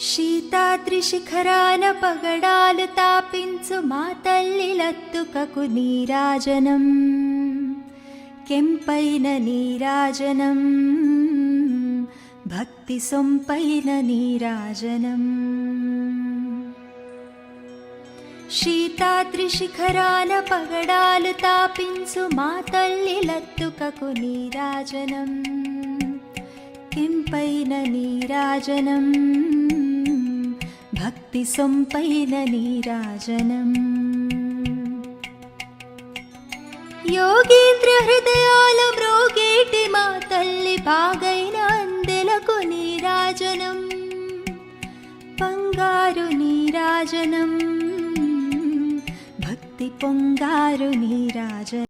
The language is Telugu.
శీతాద్రి శిఖరాన పగడాలు తాపించు మా తల్లి లత్తుకకు నీరాజనం, కెంపైన నీరాజనం, భక్తి సొంపైన నీరాజనం. శీతాద్రి శిఖరాన పగడాలు తాపించు మా తల్లి లత్తుకకు నీరాజనం, కెంపైన నీరాజనం, భక్తి సొంపైన నీరాజనం. యోగీంద్ర హృదయాల మ్రోగేటి మా తల్లి బాగైన అందెలకు నీరాజనం, బంగారు నీరాజనం, భక్తి పొంగారు నీరాజనం.